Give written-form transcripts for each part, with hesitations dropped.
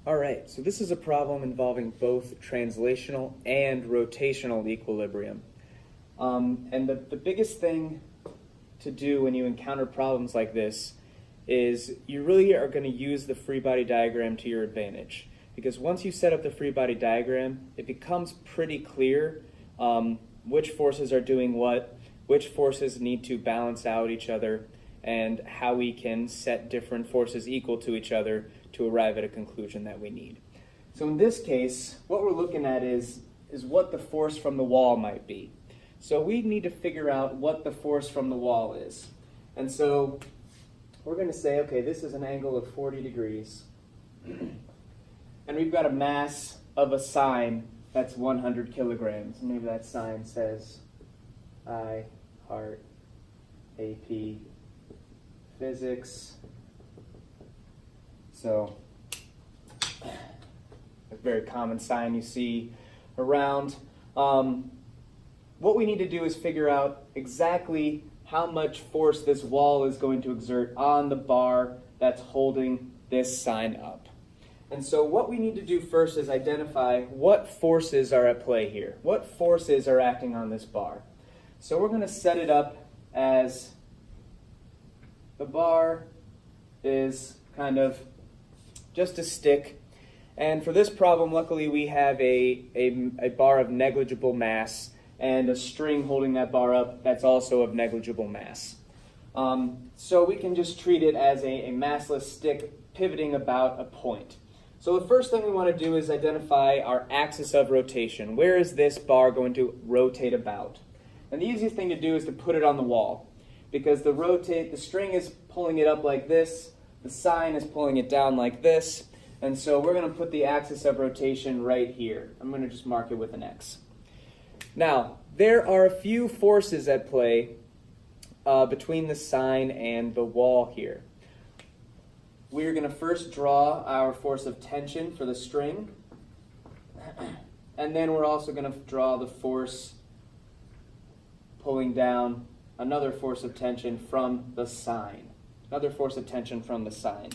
All right, so this is a problem involving both translational and rotational equilibrium. And the biggest thing to do when you encounter problems like this is you really are going to use the free body diagram to your advantage. Because once you set up the free body diagram, it becomes pretty clear which forces are doing what, which forces need to balance out each other, and how we can set different forces equal to each other to arrive at a conclusion that we need. So in this case, what we're looking at is what the force from the wall might be. So we need to figure out what the force from the wall is. And so we're going to say, okay, this is an angle of 40 degrees. And we've got a mass of a sign that's 100 kilograms. Maybe that sign says I heart AP physics. So a very common sign you see around. What we need to do is figure out exactly how much force this wall is going to exert on the bar that's holding this sign up. And so what we need to do first is identify what forces are at play here. What forces are acting on this bar? So we're going to set it up as the bar is kind of just a stick. And for this problem, luckily we have a bar of negligible mass and a string holding that bar up that's also of negligible mass. So we can just treat it as a massless stick pivoting about a point. So the first thing we want to do is identify our axis of rotation. Where is this bar going to rotate about? And the easiest thing to do is to put it on the wall, because the string is pulling it up like this, the sign is pulling it down like this, and so we're going to put the axis of rotation right here. I'm going to just mark it with an X. Now, there are a few forces at play between the sign and the wall here. We're going to first draw our force of tension for the string, and then we're also going to draw the force pulling down another force of tension from the sign. Another force of tension from the sign.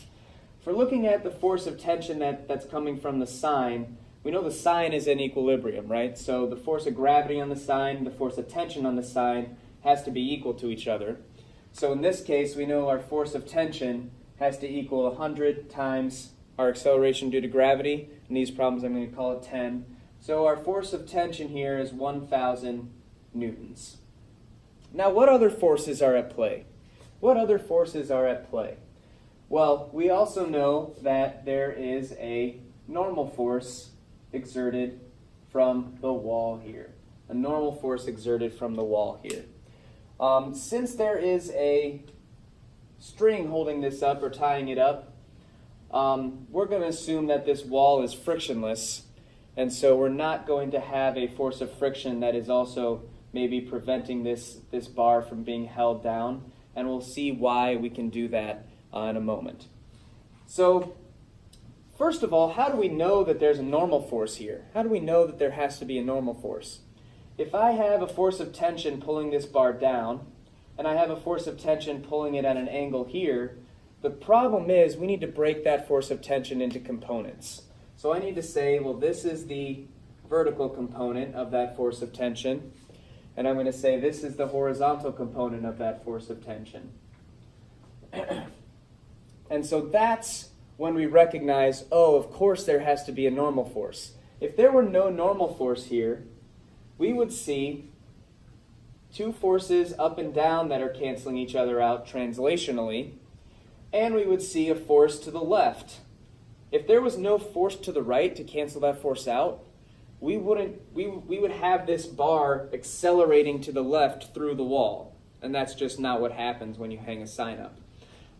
For looking at the force of tension that's coming from the sign, we know the sign is in equilibrium, right? So the force of gravity on the sign, the force of tension on the sign has to be equal to each other. So in this case, we know our force of tension has to equal 100 times our acceleration due to gravity. In these problems, I'm going to call it 10. So our force of tension here is 1,000 newtons. Now, what other forces are at play? What other forces are at play? Well, we also know that there is a normal force exerted from the wall here. A normal force exerted from the wall here. Since there is a string holding this up or tying it up, we're going to assume that this wall is frictionless, and so we're not going to have a force of friction that is also maybe preventing this bar from being held down, and we'll see why we can do that in a moment. So, first of all, how do we know that there's a normal force here? How do we know that there has to be a normal force? If I have a force of tension pulling this bar down, and I have a force of tension pulling it at an angle here, the problem is we need to break that force of tension into components. So I need to say, well, this is the vertical component of that force of tension, and I'm going to say this is the horizontal component of that force of tension. And so that's when we recognize, oh, of course there has to be a normal force. If there were no normal force here, we would see two forces up and down that are canceling each other out translationally, and we would see a force to the left. If there was no force to the right to cancel that force out, we would have this bar accelerating to the left through the wall, and that's just not what happens when you hang a sign up.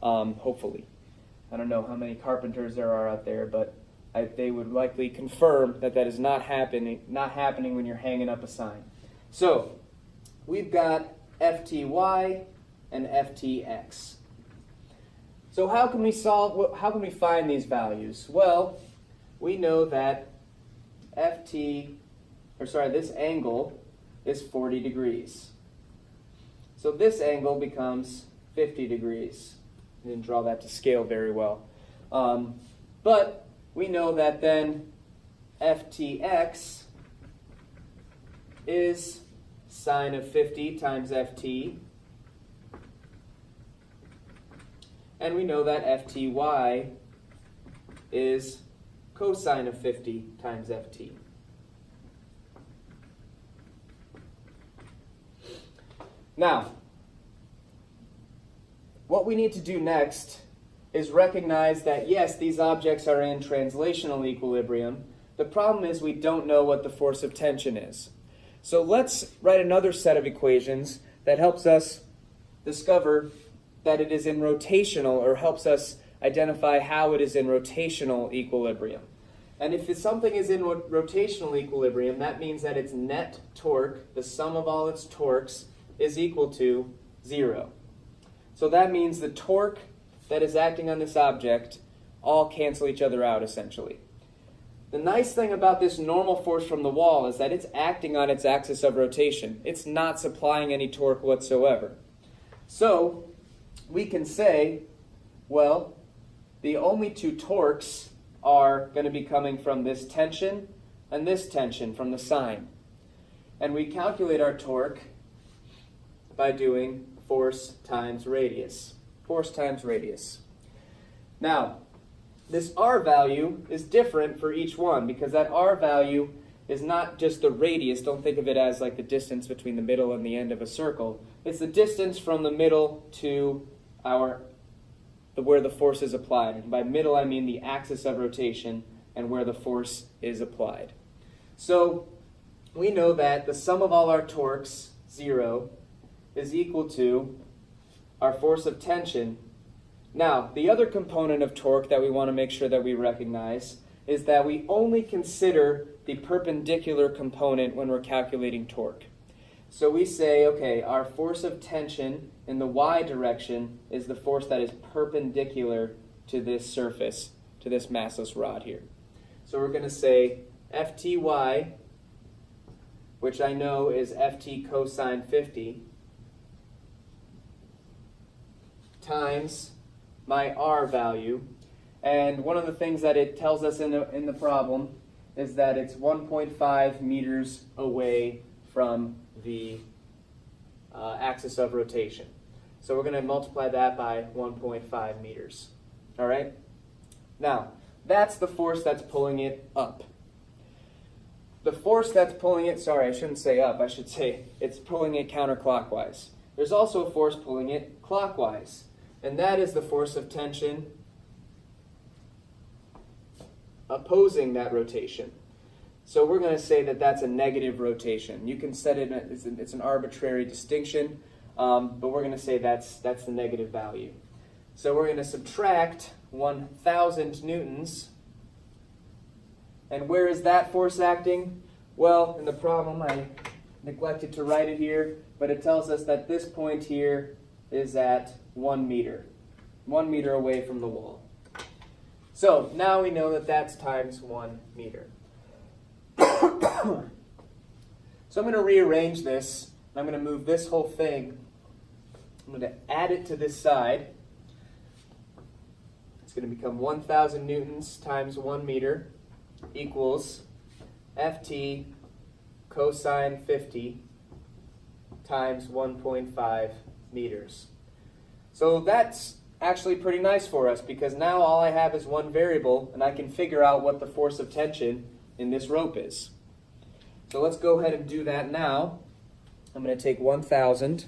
Hopefully. I don't know how many carpenters there are out there, but they would likely confirm that is not happening when you're hanging up a sign. So we've got FTY and FTX. So how can we find these values? Well, we know that this angle is 40 degrees. So this angle becomes 50 degrees. I didn't draw that to scale very well. But we know that then Ftx is sine of 50 times Ft. And we know that Fty is cosine of 50 times Ft. Now, what we need to do next is recognize that, yes, these objects are in translational equilibrium. The problem is we don't know what the force of tension is. So let's write another set of equations that helps us discover that it is in rotational, or helps us identify how it is in rotational equilibrium. And if something is in rotational equilibrium, that means that its net torque, the sum of all its torques, is equal to 0. So that means the torque that is acting on this object all cancel each other out, essentially. The nice thing about this normal force from the wall is that it's acting on its axis of rotation. It's not supplying any torque whatsoever. So we can say, well, the only two torques are going to be coming from this tension and this tension from the sine. And we calculate our torque by doing force times radius. Force times radius. Now, this R value is different for each one because that R value is not just the radius. Don't think of it as like the distance between the middle and the end of a circle. It's the distance from the middle to where the force is applied. And by middle, I mean the axis of rotation and where the force is applied. So we know that the sum of all our torques, 0, is equal to our force of tension. Now, the other component of torque that we want to make sure that we recognize is that we only consider the perpendicular component when we're calculating torque. So we say, okay, our force of tension in the y direction is the force that is perpendicular to this surface, to this massless rod here. So we're going to say Fty, which I know is Ft cosine 50, times my R value. And one of the things that it tells us in the problem is that it's 1.5 meters away from the axis of rotation. So we're going to multiply that by 1.5 meters. All right? Now, that's the force that's pulling it up. The force that's pulling it, sorry, I shouldn't say up, I should say it's pulling it counterclockwise. There's also a force pulling it clockwise, and that is the force of tension opposing that rotation. So we're going to say that that's a negative rotation. You can set it, it's an arbitrary distinction, but we're going to say that's the negative value. So we're going to subtract 1,000 newtons. And where is that force acting? Well, in the problem, I neglected to write it here, but it tells us that this point here is at 1 meter. 1 meter away from the wall. So now we know that that's times 1 meter. So I'm going to rearrange this. I'm going to move this whole thing. I'm going to add it to this side. It's going to become 1,000 newtons times 1 meter equals Ft cosine 50 times 1.5 meters. So that's actually pretty nice for us because now all I have is one variable and I can figure out what the force of tension in this rope is. So let's go ahead and do that now. I'm going to take 1,000.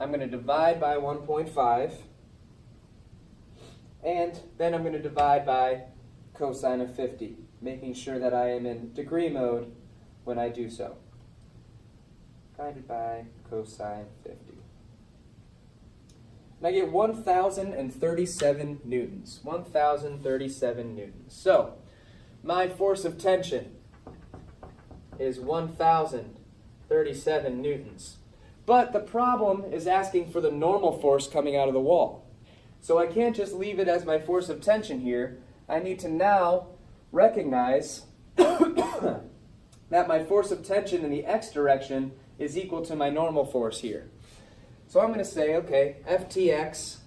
I'm going to divide by 1.5. And then I'm going to divide by cosine of 50, making sure that I am in degree mode when I do so. Divided by cosine 50. And I get 1,037 newtons. 1,037 newtons. So, my force of tension is 1,037 newtons. But the problem is asking for the normal force coming out of the wall. So I can't just leave it as my force of tension here. I need to now recognize that my force of tension in the x direction is equal to my normal force here. So I'm going to say, okay, Ftx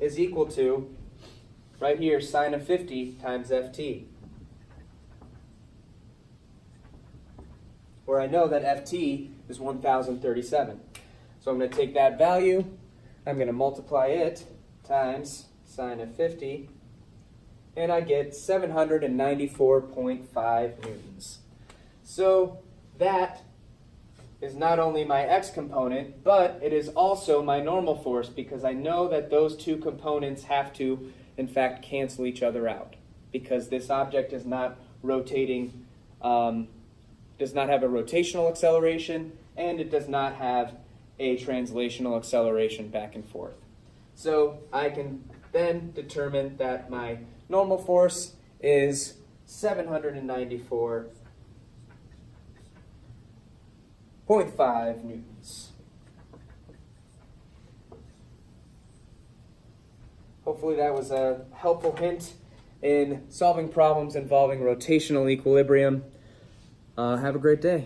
is equal to, right here, sine of 50 times ft. Where I know that ft is 1037. So I'm going to take that value, I'm going to multiply it times sine of 50, and I get 794.5 newtons. So that is not only my x component, but it is also my normal force, because I know that those two components have to, in fact, cancel each other out, because this object is not rotating, does not have a rotational acceleration, and it does not have a translational acceleration back and forth. So I can then determine that my normal force is 794.5 newtons. Hopefully that was a helpful hint in solving problems involving rotational equilibrium. Have a great day.